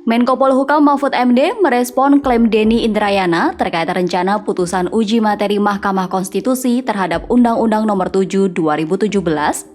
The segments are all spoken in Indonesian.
Menko Polhukam Mahfud MD merespon klaim Denny Indrayana terkait rencana putusan uji materi Mahkamah Konstitusi terhadap Undang-Undang Nomor 7 2017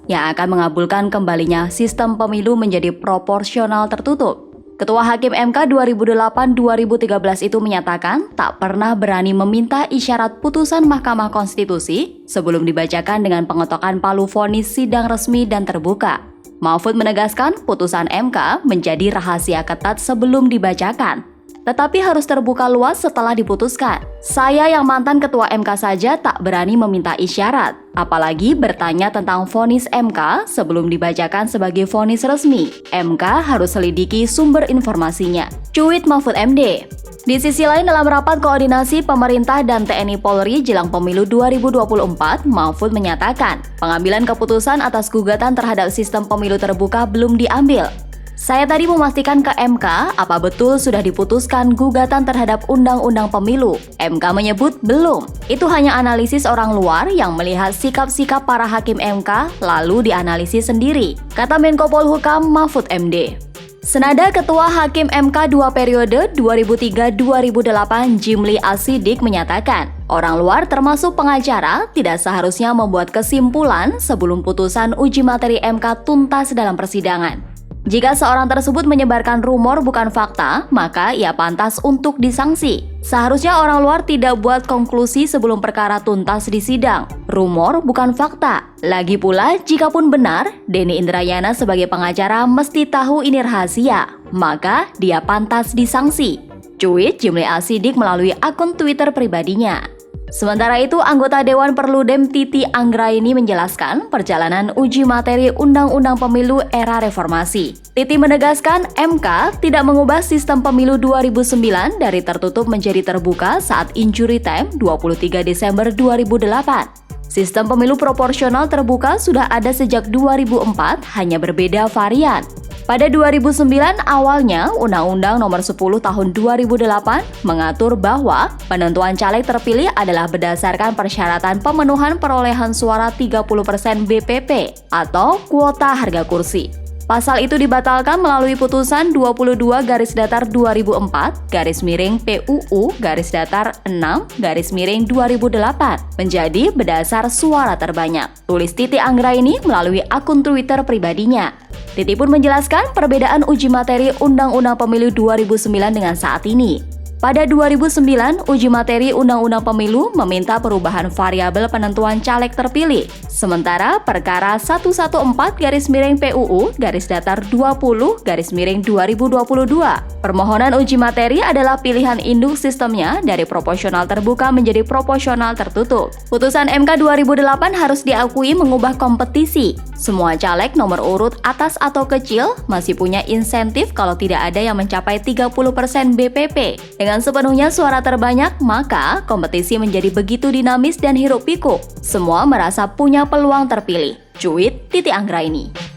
yang akan mengabulkan kembalinya sistem pemilu menjadi proporsional tertutup. Ketua Hakim MK 2008-2013 itu menyatakan tak pernah berani meminta isyarat putusan Mahkamah Konstitusi sebelum dibacakan dengan pengetokan palu vonis sidang resmi dan terbuka. Mahfud menegaskan putusan MK menjadi rahasia ketat sebelum dibacakan, tetapi harus terbuka luas setelah diputuskan. Saya yang mantan ketua MK saja tak berani meminta isyarat, apalagi bertanya tentang vonis MK sebelum dibacakan sebagai vonis resmi. MK harus selidiki sumber informasinya. Cuit Mahfud MD. Di sisi lain, dalam rapat koordinasi pemerintah dan TNI Polri jelang pemilu 2024, Mahfud menyatakan pengambilan keputusan atas gugatan terhadap sistem pemilu terbuka belum diambil. Saya tadi memastikan ke MK apa betul sudah diputuskan gugatan terhadap Undang-Undang Pemilu. MK menyebut belum. Itu hanya analisis orang luar yang melihat sikap-sikap para hakim MK lalu dianalisis sendiri, kata Menko Polhukam Mahfud MD. Senada Ketua Hakim MK 2 periode 2003-2008 Jimli Al-Siddiq menyatakan, orang luar termasuk pengacara tidak seharusnya membuat kesimpulan sebelum putusan uji materi MK tuntas dalam persidangan. Jika seorang tersebut menyebarkan rumor bukan fakta, maka ia pantas untuk disangsi. Seharusnya orang luar tidak buat konklusi sebelum perkara tuntas di sidang. Rumor bukan fakta. Lagi pula, jikapun benar, Denny Indrayana sebagai pengacara mesti tahu ini rahasia, maka dia pantas disangsi. Cuit Jimli Al-Siddiq melalui akun Twitter pribadinya. Sementara itu, anggota Dewan Perludem Titi Anggraini menjelaskan perjalanan uji materi Undang-Undang Pemilu era reformasi. Titi menegaskan MK tidak mengubah sistem pemilu 2009 dari tertutup menjadi terbuka saat injury time 23 Desember 2008. Sistem pemilu proporsional terbuka sudah ada sejak 2004, hanya berbeda varian. Pada 2009 awalnya, Undang-Undang Nomor 10 Tahun 2008 mengatur bahwa penentuan caleg terpilih adalah berdasarkan persyaratan pemenuhan perolehan suara 30% BPP atau kuota harga kursi. Pasal itu dibatalkan melalui putusan 22/PUU/PUU/6/2008 menjadi berdasar suara terbanyak. Tulis Titi Anggraini melalui akun Twitter pribadinya. Titi pun menjelaskan perbedaan uji materi Undang-Undang Pemilu 2009 dengan saat ini. Pada 2009, uji materi Undang-Undang Pemilu meminta perubahan variabel penentuan caleg terpilih. Sementara perkara 114-PUU/20/2022 permohonan uji materi adalah pilihan induk sistemnya dari proporsional terbuka menjadi proporsional tertutup. Putusan MK 2008 harus diakui mengubah kompetisi. Semua caleg nomor urut atas atau kecil masih punya insentif kalau tidak ada yang mencapai 30% BPP. Dengan sepenuhnya suara terbanyak, maka kompetisi menjadi begitu dinamis dan hiruk-pikuk. Semua merasa punya peluang terpilih. Cuit Titi Anggraini.